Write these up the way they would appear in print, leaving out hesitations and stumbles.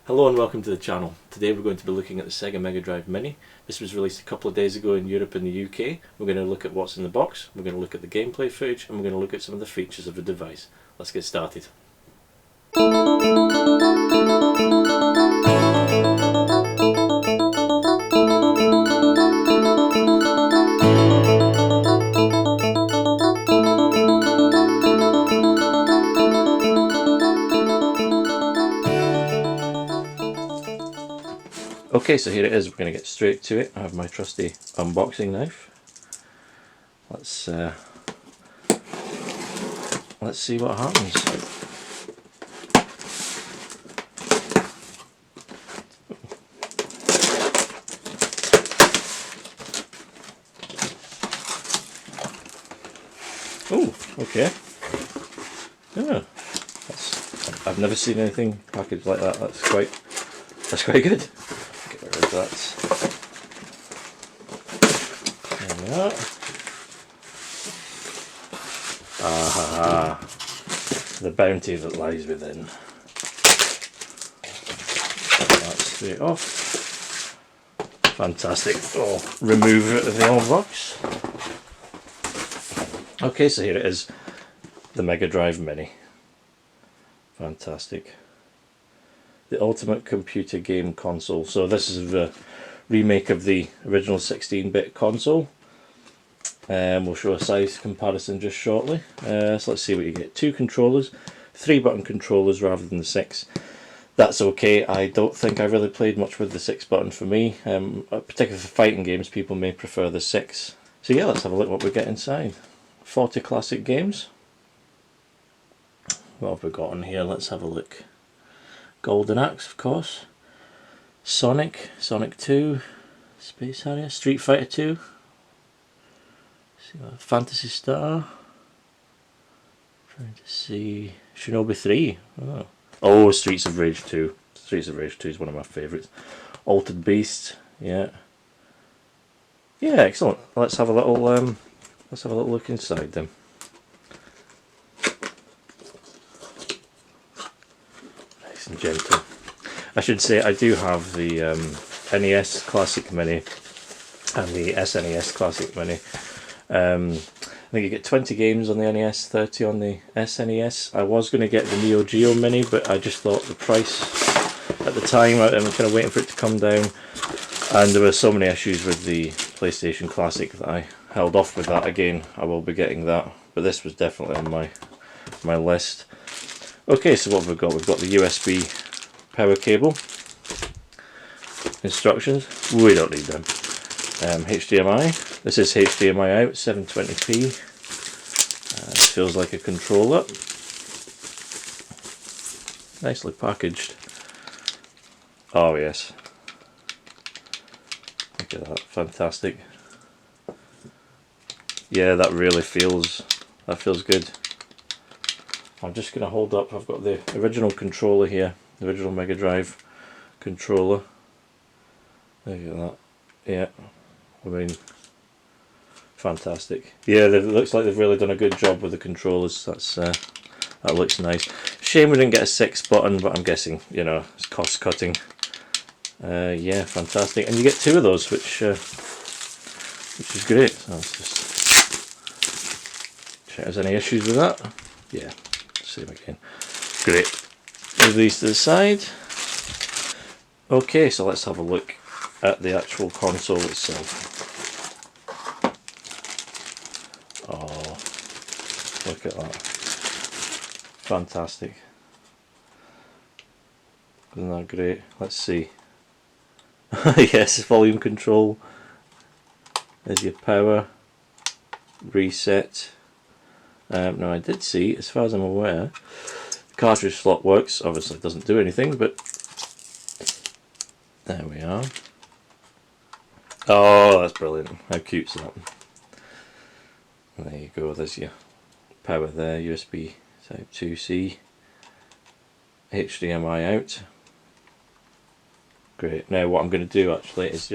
Hello and welcome to the channel. Today we're going to be looking at the Sega Mega Drive Mini. This was released a couple of days ago in Europe and the UK. We're going to look at what's in the box, we're going to look at the gameplay footage, and we're going to look at some of the features of the device. Let's get started. Okay, so here it is. We're going to get straight to it. I have my trusty unboxing knife. Let's see what happens. Oh, okay. Yeah, I've never seen anything packaged like that. That's quite good. Get rid of that. There we are. Ah, the bounty that lies within. That's straight off. Fantastic. Oh, remove it of the old box. Okay, so here it is, the Mega Drive Mini. Fantastic. The ultimate computer game console. So this is the remake of the original 16-bit console. We'll show a size comparison just shortly. So let's see what you get. 2 controllers, 3-button controllers rather than the 6. That's okay. I don't think I really played much with the 6-button for me. Particularly for fighting games, people may prefer the 6. So yeah, let's have a look what we get inside. 40 classic games. What have we got on here? Let's have a look. Golden Axe, of course. Sonic, Sonic 2, Space Harrier, Street Fighter 2. Phantasy Star. Trying to see. Shinobi 3. Oh, Streets of Rage 2. Streets of Rage 2 is one of my favourites. Altered Beast. Yeah. Yeah, excellent. Let's have a little look inside them. Nice and gentle. I should say I do have the NES Classic Mini and the SNES Classic Mini. I think you get 20 games on the NES, 30 on the SNES. I was going to get the Neo Geo Mini, but I just thought the price at the time, I'm kind of waiting for it to come down, and there were so many issues with the PlayStation Classic that I held off with that. Again, I will be getting that, but this was definitely on my list. Okay, so what have we got? We've got the USB power cable, instructions, we don't need them. HDMI, this is HDMI out, 720p, it feels like a controller, nicely packaged. Oh yes, look at that, fantastic. Yeah, that really feels good. I'm just going to hold up, I've got the original controller here, the original Mega Drive controller. Look at that. Yeah, I mean, fantastic. Yeah, it looks like they've really done a good job with the controllers. That looks nice. Shame we didn't get a 6-button, but I'm guessing, you know, it's cost cutting. Yeah, fantastic. And you get 2 of those, which is great. So let's just check if there's any issues with that. Yeah, same again. Great. Move these to the side. Okay, so let's have a look at the actual console itself. Oh, look at that. Fantastic. Isn't that great? Let's see. Yes, volume control. There's your power. Reset. Now I did see, as far as I'm aware, the cartridge slot works. Obviously it doesn't do anything, but there we are. Oh, that's brilliant. How cute's that? And there you go, there's your power there, USB Type 2C, HDMI out. Great. Now what I'm going to do actually is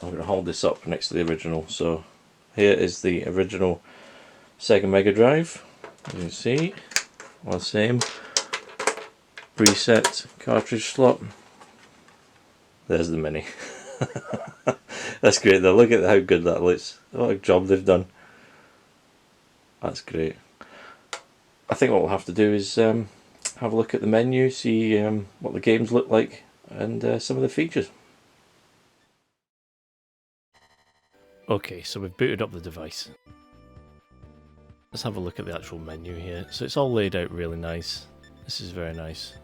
I'm going to hold this up next to the original. So here is the original Sega Mega Drive. As you can see, all the same. preset cartridge slot. There's the Mini. That's great though, look at how good that looks. What a job they've done. That's great. I think what we'll have to do is have a look at the menu, see what the games look like, and some of the features. Okay, so we've booted up the device. Let's have a look at the actual menu here. So it's all laid out really nice. This is very nice.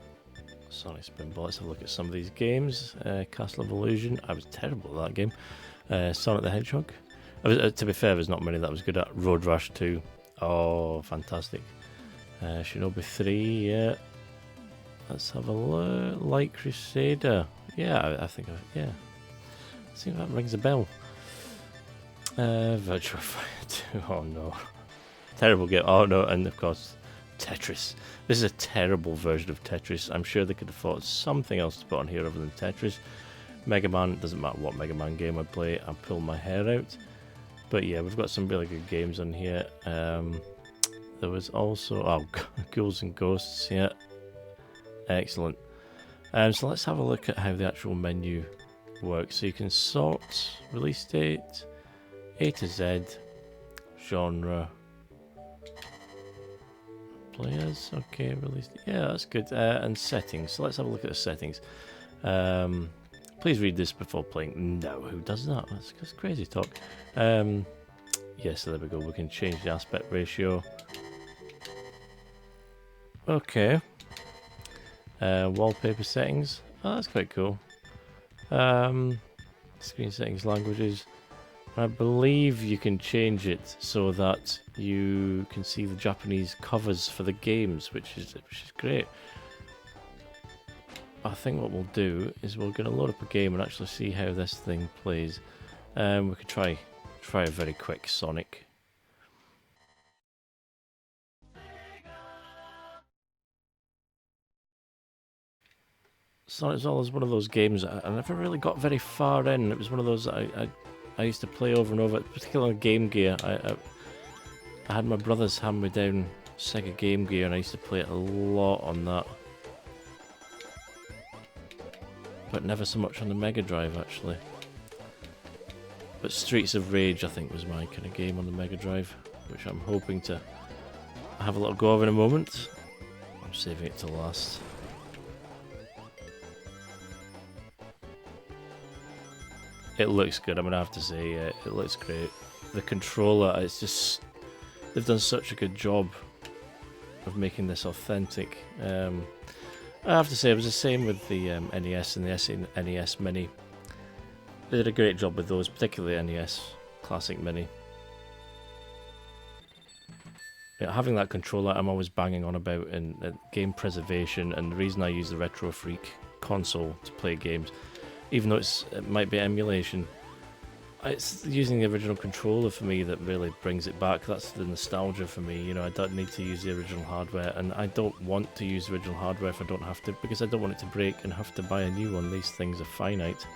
Sonic Spinball. Let's have a look at some of these games. Castle of Illusion. I was terrible at that game. Sonic the Hedgehog. To be fair, there's not many that I was good at. Road Rash 2. Oh, fantastic. Shinobi 3, yeah. Let's have a look. Light Crusader. Yeah, I think, yeah. Let's see if that rings a bell. Virtua Fighter 2. Oh no. Terrible game. Oh no, and of course, Tetris. This is a terrible version of Tetris. I'm sure they could have thought something else to put on here other than Tetris. Mega Man, it doesn't matter what Mega Man game I play, I pull my hair out. But yeah, we've got some really good games on here. There was also, Ghouls and Ghosts, yeah. Excellent. So let's have a look at how the actual menu works. So you can sort, release date, A to Z, genre, players, okay, release, yeah, that's good, and settings. So let's have a look at the settings. Please read this before playing. No, who does that? That's crazy talk. So there we go, we can change the aspect ratio. Okay. Wallpaper settings, oh, that's quite cool. Screen settings, languages. I believe you can change it so that you can see the Japanese covers for the games, which is great. I think what we'll do is we're going to load up a game and actually see how this thing plays. We could try a very quick Sonic. Sonic's always one of those games I never really got very far in. It was one of those that I used to play over and over, particularly on Game Gear. I had my brother's hand me down Sega Game Gear and I used to play it a lot on that. But never so much on the Mega Drive actually. But Streets of Rage I think was my kind of game on the Mega Drive, which I'm hoping to have a little go of in a moment. I'm saving it to last. It looks good, I'm going to have to say, it looks great. The controller, it's just, they've done such a good job of making this authentic. I have to say, it was the same with the NES and the SNES Mini. They did a great job with those, particularly NES Classic Mini. Yeah, having that controller I'm always banging on about in game preservation, and the reason I use the Retro Freak console to play games, even though it might be emulation, it's using the original controller for me that really brings it back. That's the nostalgia for me. You know, I don't need to use the original hardware, and I don't want to use the original hardware if I don't have to, because I don't want it to break and have to buy a new one. These things are finite.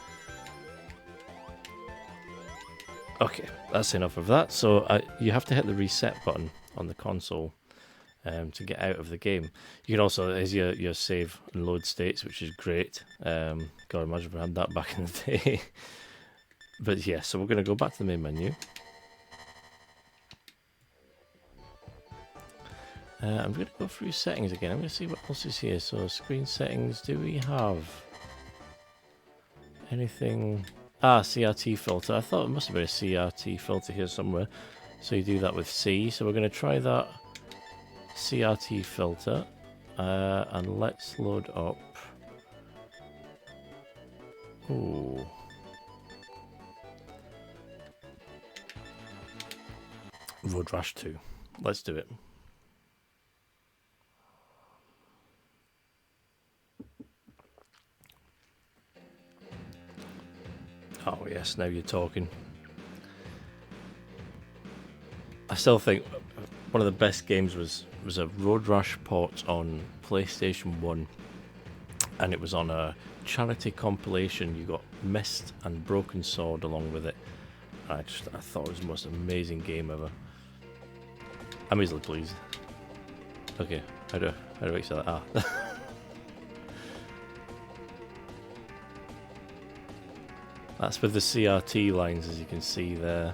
Okay, that's enough of that. So you have to hit the reset button on the console to get out of the game. You can also, there's your save and load states, which is great. God, imagine if we had that back in the day. But yeah, so we're going to go back to the main menu. I'm going to go through settings again. I'm going to see what else is here. So screen settings, do we have anything? CRT filter. I thought it must have been a CRT filter here somewhere. So you do that with C. So we're going to try that CRT filter. And let's load up. Ooh. Road Rash 2. Let's do it. Oh yes, now you're talking. I still think one of the best games was a Road Rash port on PlayStation 1, and it was on a charity compilation. You got Mist and Broken Sword along with it. I thought it was the most amazing game ever. I'm easily pleased. Okay, how do I say that? That's with the CRT lines, as you can see there.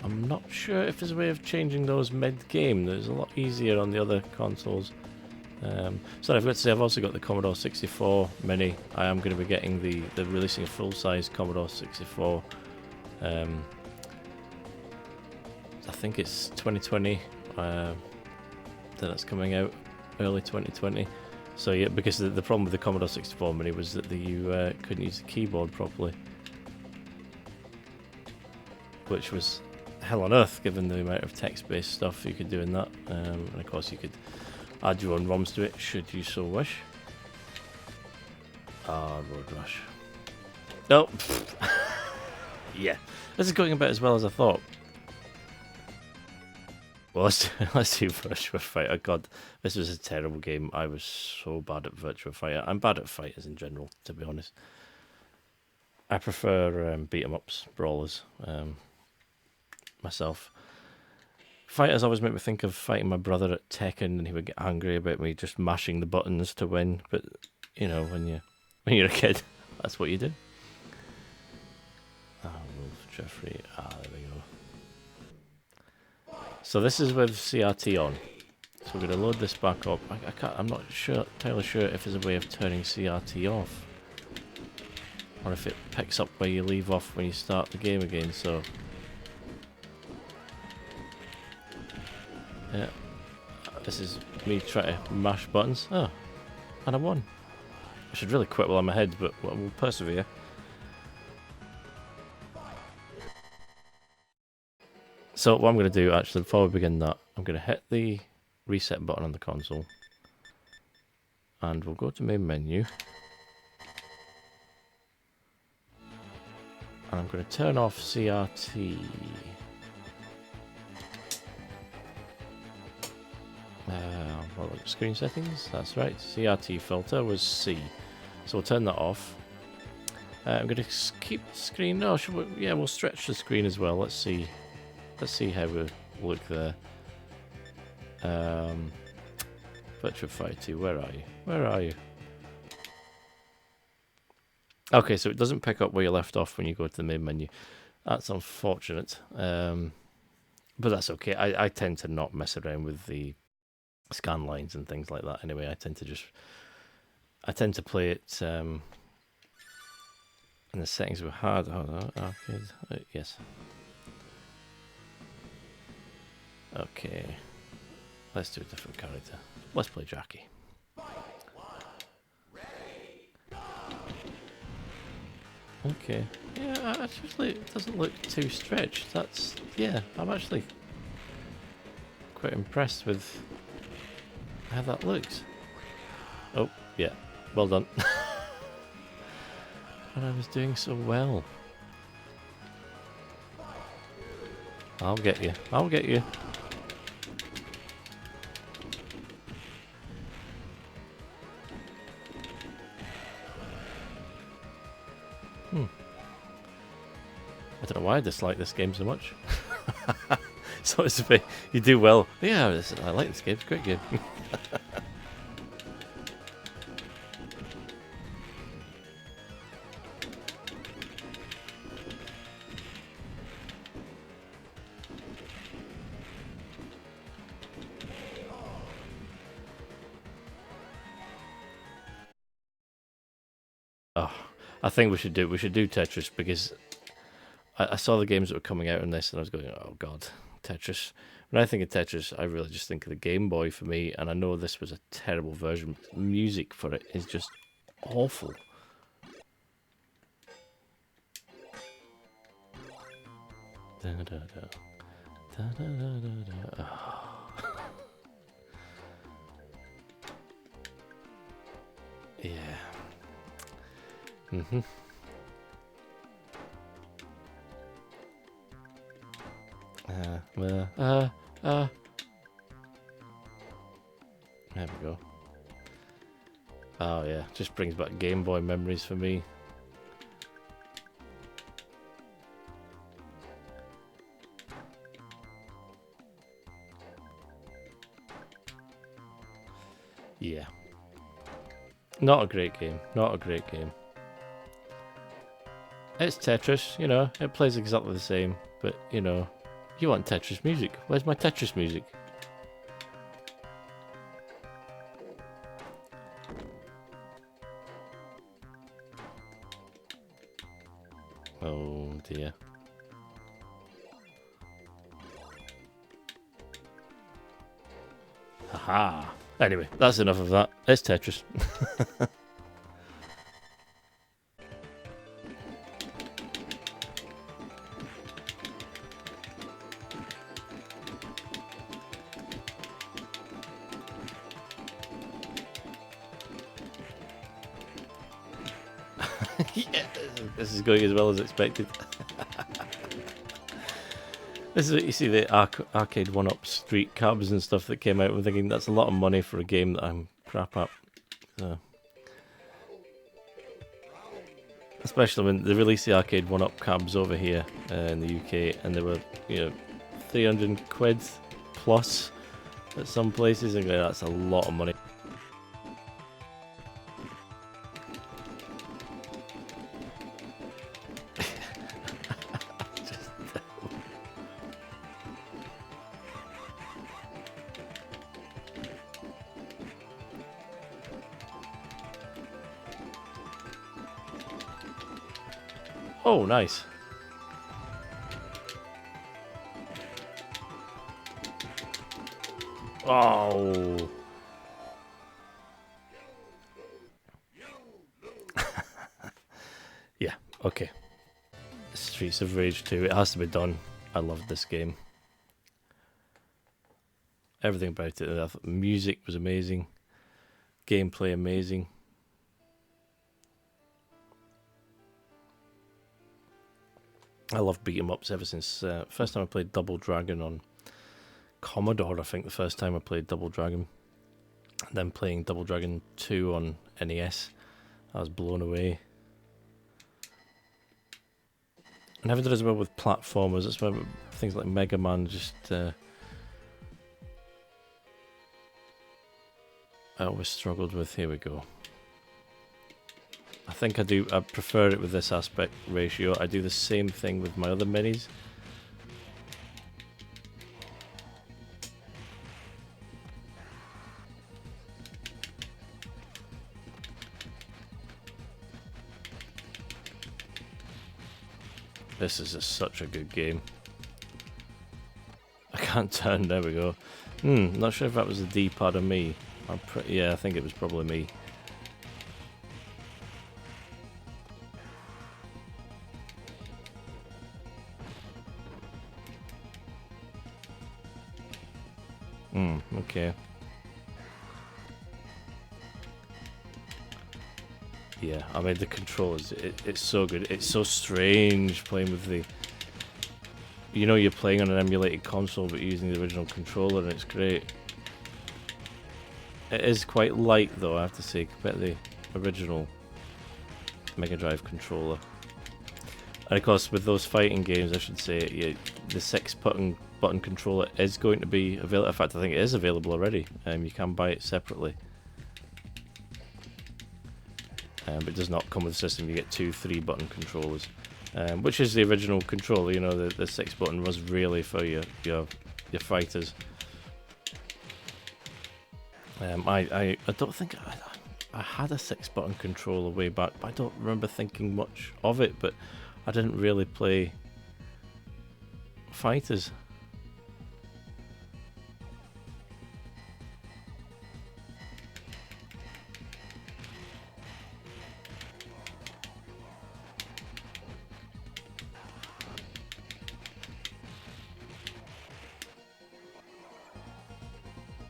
I'm not sure if there's a way of changing those mid-game. There's a lot easier on the other consoles. So I've got to say, I've also got the Commodore 64 Mini. I am going to be getting the releasing a full-size Commodore 64. I think it's 2020 that it's coming out, early 2020. So yeah, because the problem with the Commodore 64 Mini was that you couldn't use the keyboard properly, which was hell on earth given the amount of text-based stuff you could do in that. And of course you could add your own ROMs to it should you so wish. Ah, Road Rush. No. Yeah, this is going about as well as I thought. Well, let's do Virtua Fighter. God, this was a terrible game. I was so bad at Virtua Fighter. I'm bad at fighters in general, to be honest. I prefer beat-em-ups, brawlers, myself. Fighters always make me think of fighting my brother at Tekken, and he would get angry about me just mashing the buttons to win. But you know, when you're a kid, that's what you do. Ah, Wolf Jeffrey. Ah, there we go. So this is with CRT on. So we're going to load this back up. I'm not entirely sure if there's a way of turning CRT off, or if it picks up where you leave off when you start the game again. So yeah, this is me trying to mash buttons. Oh, and I won. I should really quit while I'm ahead, but we'll persevere. So what I'm going to do, actually, before we begin that, I'm going to hit the reset button on the console, and we'll go to main menu, and I'm going to turn off CRT. Screen settings, that's right, CRT filter was C, so we'll turn that off. I'm going to keep the screen, no, yeah, we'll stretch the screen as well. Let's see how we look there. Virtua Fighter 2, where are you? Okay, so it doesn't pick up where you left off when you go to the main menu. That's unfortunate, but that's okay. I tend to not mess around with the scan lines and things like that anyway. I tend to play it in the settings we had. Arcade, yes. Okay, let's do a different character. Let's play Jackie. Okay, yeah, actually it doesn't look too stretched. I'm actually quite impressed with how that looks. Oh, yeah, well done. And I was doing so well. I'll get you. I don't know why I dislike this game so much. So it's you do well. Yeah, I like this game. It's a great game. Oh, I think we should do Tetris, because I saw the games that were coming out on this, and I was going, oh god, Tetris. When I think of Tetris, I really just think of the Game Boy for me, and I know this was a terrible version. Music for it is just awful. Da, da, da. Da, da, da, da, da. Oh. Yeah. There we go. Oh yeah, just brings back Game Boy memories for me. Yeah. Not a great game. It's Tetris, you know, it plays exactly the same, but, you know, you want Tetris music. Where's my Tetris music? Oh dear. Haha. Anyway, that's enough of that. It's Tetris. Yeah, this is going as well as expected. This is what you see, the arcade 1-up street cabs and stuff that came out. I'm thinking that's a lot of money for a game that I'm crap at. So. Especially when they released the arcade 1-up cabs over here in the UK, and they were, you know, 300 quid plus at some places. And that's a lot of money. Oh, nice. Oh. Yeah, okay. Streets of Rage 2, it has to be done. I loved this game. Everything about it. I thought the music was amazing. Gameplay amazing. I love beat 'em ups ever since first time I played Double Dragon on Commodore. I think the first time I played Double Dragon, and then playing Double Dragon 2 on NES, I was blown away. I never did as well with platformers. That's why things like Mega Man just I always struggled with. Here we go. I think I prefer it with this aspect ratio. I do the same thing with my other minis. This is such a good game. I can't turn, there we go. Not sure if that was the D-pad or me. Yeah, I think it was probably me. Okay. Yeah, I mean the controls, it's so good. It's so strange playing with the... You know you're playing on an emulated console but using the original controller, and it's great. It is quite light though, I have to say, compared to the original Mega Drive controller. And of course with those fighting games, I should say, yeah, the 6-button controller is going to be available. In fact, I think it is available already. You can buy it separately. But it does not come with the system. You get 2 3-button controllers, which is the original controller. You know, the 6-button was really for your fighters. I don't think I had a 6-button controller way back, but I don't remember thinking much of it. But I didn't really play fighters.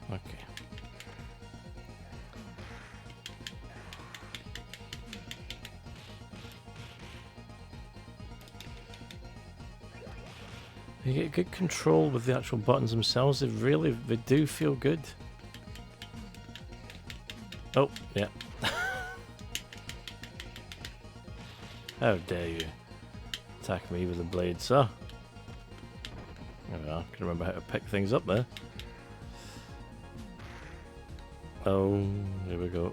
Okay. You get good control with the actual buttons themselves. They do feel good. Oh, yeah. How dare you attack me with a blade, sir? There we are. I can remember how to pick things up there. Oh, here we go.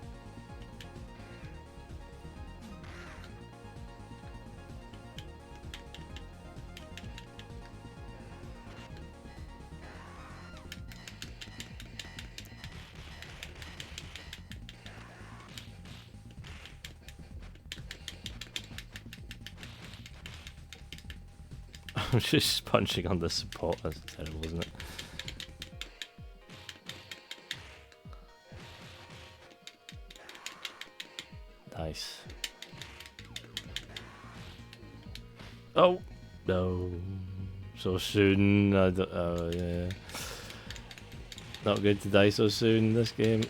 I'm just punching on the support. That's terrible, isn't it? Nice. Oh no! So soon. Oh yeah. Not good to die so soon in this game.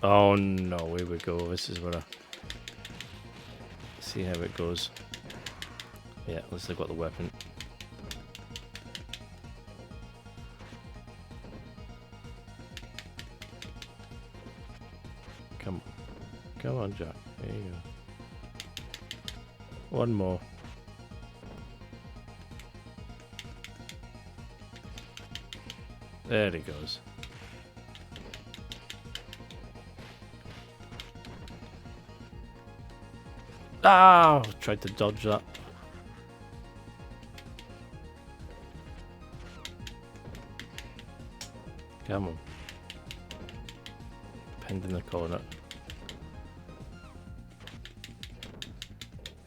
Oh no! Here we go. This is where I see how it goes. Yeah, at least I got the weapon. Come on, Jack. There you go. One more. There he goes. Ah! Tried to dodge that. Come on. Pinned in the corner.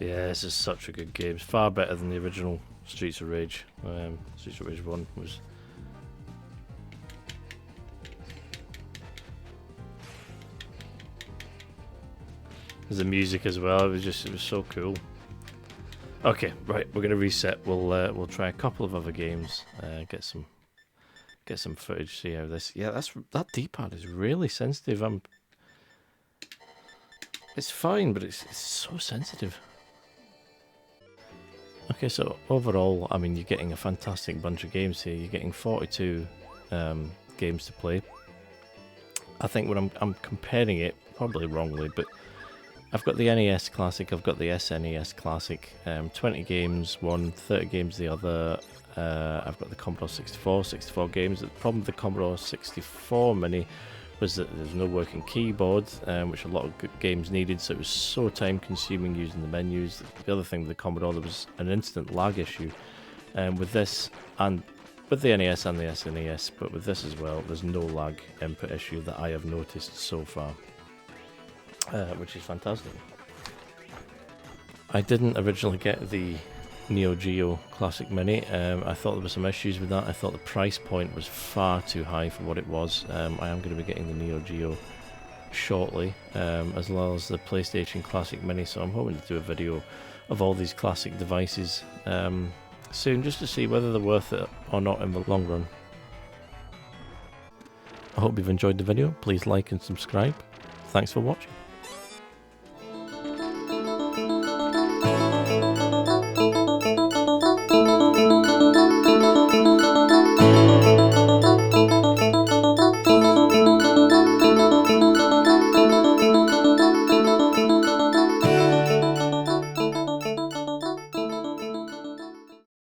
Yeah, this is such a good game. It's far better than the original Streets of Rage. Streets of Rage 1 was... There's the music as well. It was so cool. Okay, right, we're gonna reset. We'll try a couple of other games. Get some footage. See how this. Yeah, that D-pad is really sensitive. It's fine, but it's so sensitive. Okay, so overall, I mean, you're getting a fantastic bunch of games here. You're getting 42 games to play. I think when I'm comparing it, probably wrongly, but I've got the NES Classic, I've got the SNES Classic, 20 games one, 30 games the other. I've got the Commodore 64 games. The problem with the Commodore 64 Mini was that there's no working keyboard, which a lot of good games needed, so it was so time consuming using the menus. The other thing with the Commodore, there was an instant lag issue. With this, and with the NES and the SNES, but with this as well, there's no lag input issue that I have noticed so far, which is fantastic. I didn't originally get the Neo Geo Classic Mini. I thought there were some issues with that. I thought the price point was far too high for what it was. I am going to be getting the Neo Geo shortly, as well as the PlayStation Classic Mini, so I'm hoping to do a video of all these classic devices soon, just to see whether they're worth it or not in the long run. I hope you've enjoyed the video. Please like and subscribe. Thanks for watching.